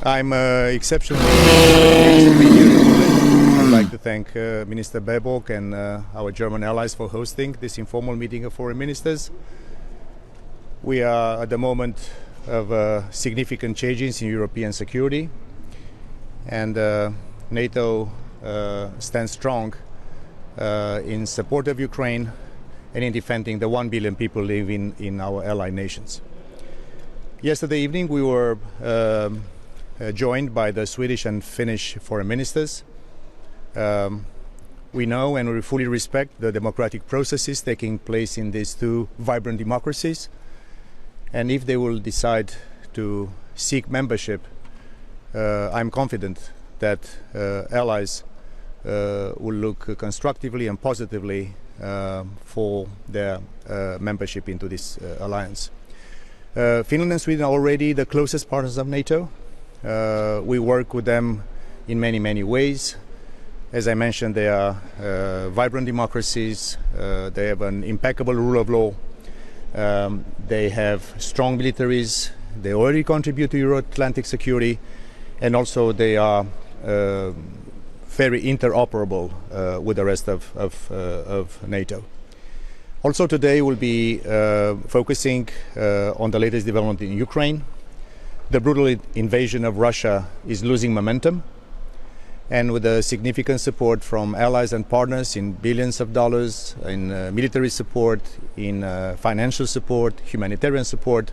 I'm exceptionally pleased to be here in Berlin. I'd like to thank Minister Baerbock and our German allies for hosting this informal meeting of foreign ministers. We are at the moment of significant changes in European security, and NATO stands strong in support of Ukraine and in defending the 1 billion people living in our allied nations. Yesterday evening we were joined by the Swedish and Finnish foreign ministers. We know and we fully respect the democratic processes taking place in these two vibrant democracies, and if they will decide to seek membership, I'm confident that allies will look constructively and positively for their membership into this alliance. Finland and Sweden are already the closest partners of NATO. We work with them in many ways. As I mentioned, they are vibrant democracies. They have an impeccable rule of law. They have strong militaries. They already contribute to Euro-Atlantic security, and also they are very interoperable with the rest of NATO. Also today we'll be focusing on the latest development in Ukraine. The brutal invasion of Russia is losing momentum, and with the significant support from allies and partners in billions of dollars, in military support, in financial support, humanitarian support,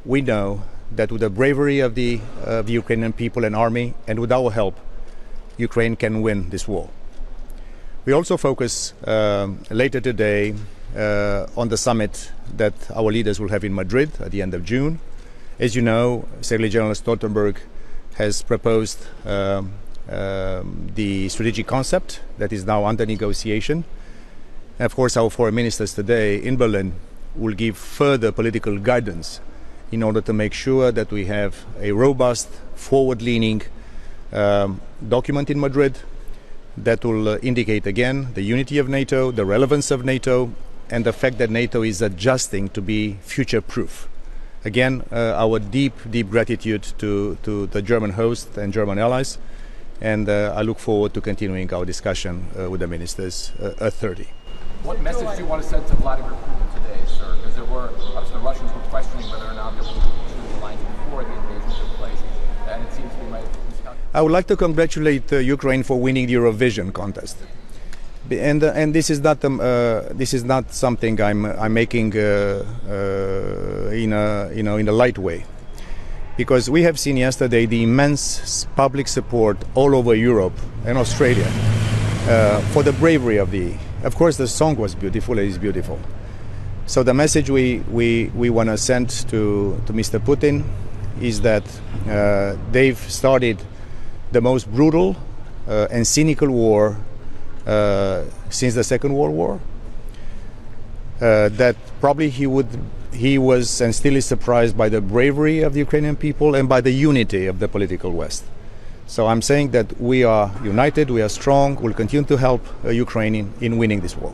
we know that with the bravery of the Ukrainian people and army, and with our help, Ukraine can win this war. We also focus later today on the summit that our leaders will have in Madrid at the end of June. As you know, Secretary General Stoltenberg has proposed the strategic concept that is now under negotiation. And of course, our foreign ministers today in Berlin will give further political guidance in order to make sure that we have a robust, forward-leaning document in Madrid that will indicate again the unity of NATO, the relevance of NATO, and the fact that NATO is adjusting to be future-proof. Again, our deep gratitude to the German host and German allies, and I look forward to continuing our discussion with the ministers at 30. What message do you want to send to Vladimir Putin today, sir? Because obviously the Russians were questioning whether or not there was a alliance before the invasion took place, and it seems to be I would like to congratulate Ukraine for winning the Eurovision contest, and this is not something I'm making in a light way, because we have seen yesterday the immense public support all over Europe and Australia for the bravery of the. Of course, the song was beautiful. It is beautiful. So the message we want to send to Mr. Putin is that they've started the most brutal and cynical war since the Second World War. That probably he was and still is surprised by the bravery of the Ukrainian people and by the unity of the political West. So I'm saying that we are united, we are strong, we'll continue to help Ukraine in winning this war.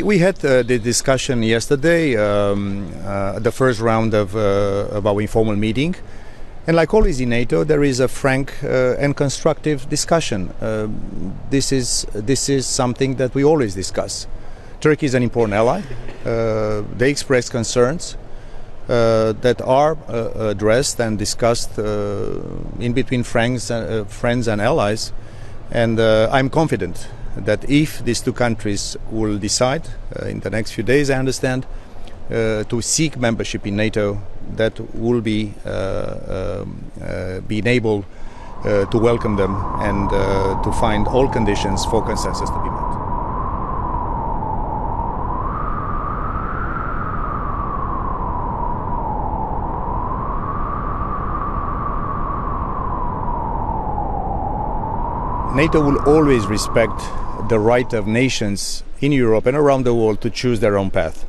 We had the discussion yesterday, the first round of our informal meeting, and like always in NATO, there is a frank and constructive discussion. This is something that we always discuss. Turkey is an important ally. They express concerns that are addressed and discussed in between friends and allies, and I'm confident that if these two countries will decide in the next few days, I understand, to seek membership in NATO, that will be being able to welcome them and to find all conditions for consensus to be met. NATO will always respect the right of nations in Europe and around the world to choose their own path.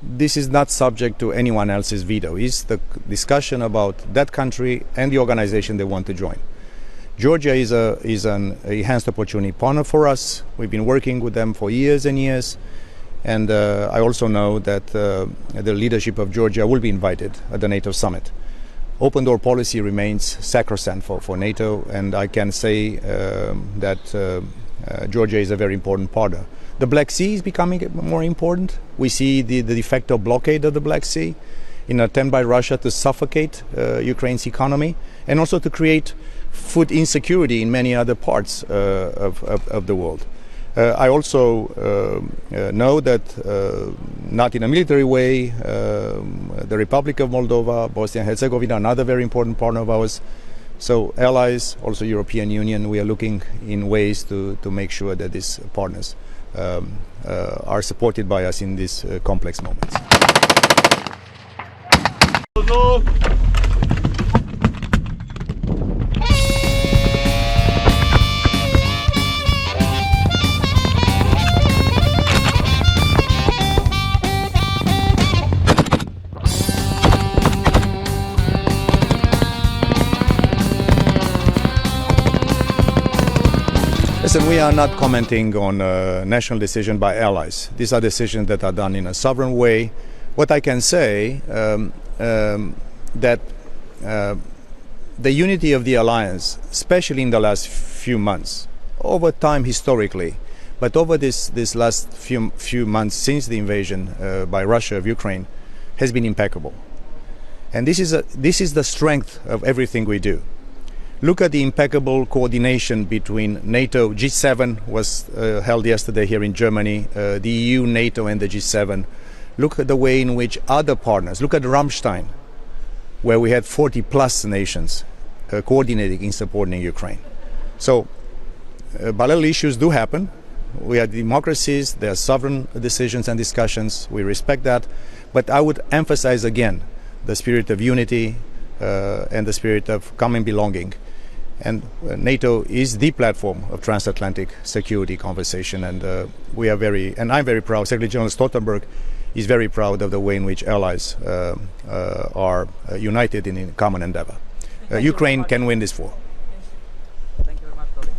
this is not subject to anyone else's veto. It's the discussion about that country and the organization they want to join. Georgia is an enhanced opportunity partner for us. We've been working with them for years and years. And I also know that the leadership of Georgia will be invited at the NATO summit. Open door policy remains sacrosanct for NATO, and I can say that Georgia is a very important partner. The Black Sea is becoming more important. We see the de facto blockade of the Black Sea in an attempt by Russia to suffocate Ukraine's economy and also to create food insecurity in many other parts of the world. I also know that, not in a military way, the Republic of Moldova, Bosnia and Herzegovina, another very important partner of ours. So allies, also European Union, we are looking in ways to make sure that these partners are supported by us in these complex moments. Listen, we are not commenting on national decisions by allies. These are decisions that are done in a sovereign way. What I can say that the unity of the alliance, especially in the last few months, over time historically, but over this last few months since the invasion by Russia of Ukraine, has been impeccable. And this is the strength of everything we do. Look at the impeccable coordination between NATO. G7 was held yesterday here in Germany, the EU, NATO and the G7. Look at the way in which other partners, look at Rammstein, where we had 40 plus nations coordinating in supporting Ukraine. So bilateral issues do happen. We are democracies, there are sovereign decisions and discussions, we respect that. But I would emphasize again the spirit of unity and the spirit of common belonging. And NATO is the platform of transatlantic security conversation, and we are and I'm very proud, Secretary General Stoltenberg is very proud of the way in which allies are united in a common endeavor. Ukraine can win this war. Thank you very much, colleagues.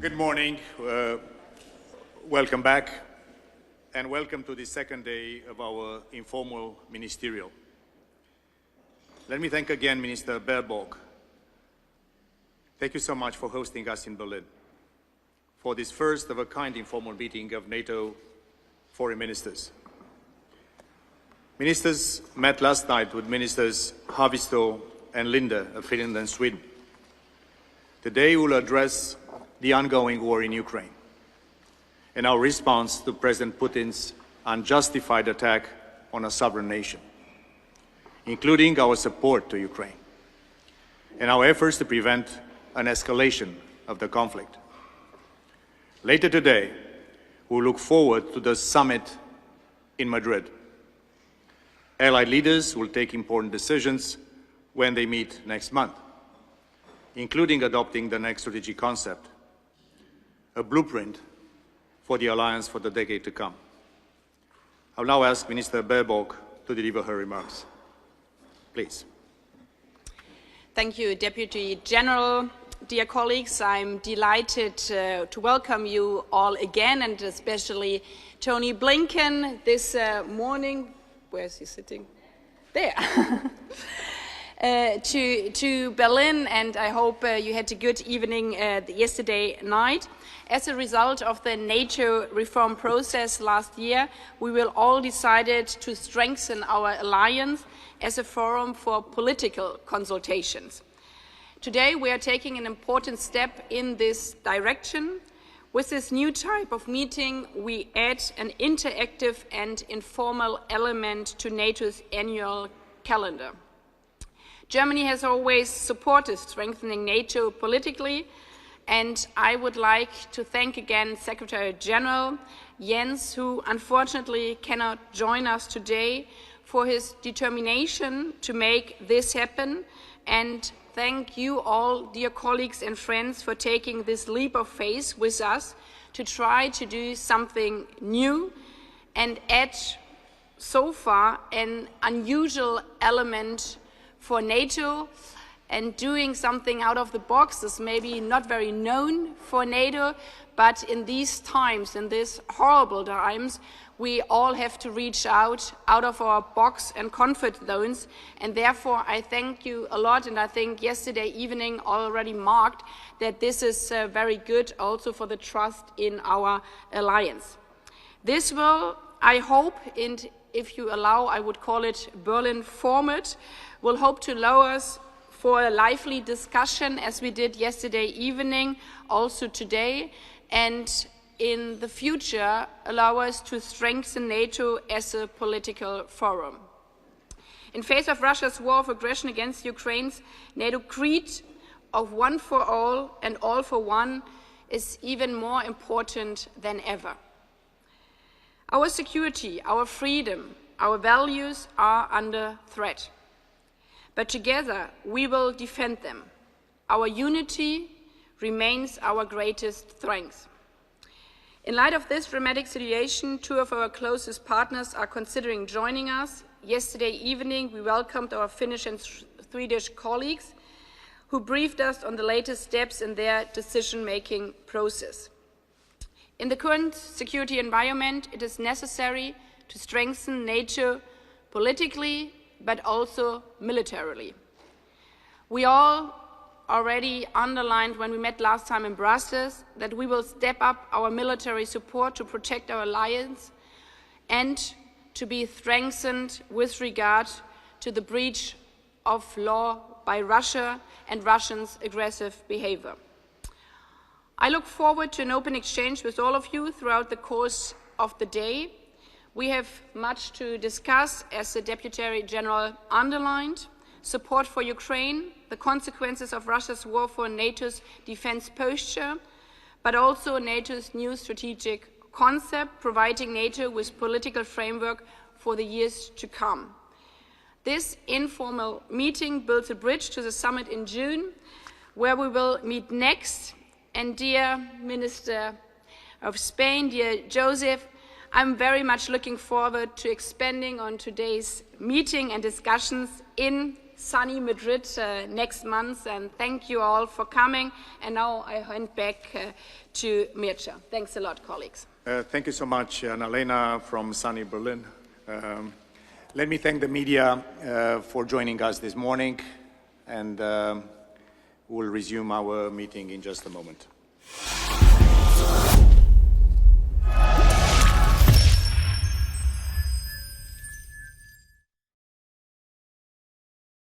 Good morning. Welcome back. And welcome to the second day of our informal ministerial. Let me thank again Minister Baerbock. Thank you so much for hosting us in Berlin for this first of a kind informal meeting of NATO foreign ministers. Ministers met last night with Ministers Haavisto and Linde of Finland and Sweden. Today we will address the ongoing war in Ukraine and our response to President Putin's unjustified attack on a sovereign nation, including our support to Ukraine and our efforts to prevent an escalation of the conflict. Later today, we look forward to the summit in Madrid. Allied leaders will take important decisions when they meet next month, including adopting the next strategic concept, a blueprint for the alliance for the decade to come. I'll now ask Minister Baerbock to deliver her remarks. Please. Thank you, Deputy General. Dear colleagues, I'm delighted to welcome you all again, and especially Tony Blinken this morning. Where is he sitting? There. To Berlin, and I hope you had a good evening yesterday night. As a result of the NATO reform process last year, we will all decided to strengthen our alliance as a forum for political consultations. Today we are taking an important step in this direction. With this new type of meeting, we add an interactive and informal element to NATO's annual calendar. Germany has always supported strengthening NATO politically, and I would like to thank again Secretary General Jens, who unfortunately cannot join us today, for his determination to make this happen, and thank you all, dear colleagues and friends, for taking this leap of faith with us to try to do something new and add so far an unusual element for NATO, and doing something out of the box is maybe not very known for NATO, but in these times, in these horrible times, we all have to reach out of our box and comfort zones, and therefore I thank you a lot, and I think yesterday evening already marked that this is very good also for the trust in our alliance. This will, I hope, and if you allow, I would call it Berlin format, will hope to allow us for a lively discussion as we did yesterday evening, also today, and in the future allow us to strengthen NATO as a political forum. In face of Russia's war of aggression against Ukraine's NATO creed of one for all and all for one is even more important than ever. Our security, our freedom, our values are under threat. But together we will defend them. Our unity remains our greatest strength. In light of this dramatic situation, two of our closest partners are considering joining us. Yesterday evening, we welcomed our Finnish and Swedish colleagues who briefed us on the latest steps in their decision-making process. In the current security environment, it is necessary to strengthen NATO politically, but also militarily. We all already underlined when we met last time in Brussels that we will step up our military support to protect our alliance and to be strengthened with regard to the breach of law by Russia and Russians' aggressive behavior. I look forward to an open exchange with all of you throughout the course of the day. We have much to discuss, as the Deputy General underlined: support for Ukraine, the consequences of Russia's war for NATO's defense posture, but also NATO's new strategic concept, providing NATO with political framework for the years to come. This informal meeting builds a bridge to the summit in June, where we will meet next. And dear Minister of Spain, dear Joseph, I'm very much looking forward to expanding on today's meeting and discussions in sunny Madrid next month, and thank you all for coming. And now I hand back to Mircea. Thanks a lot, colleagues. Thank you so much, Annalena from sunny Berlin. Let me thank the media for joining us this morning, and we'll resume our meeting in just a moment.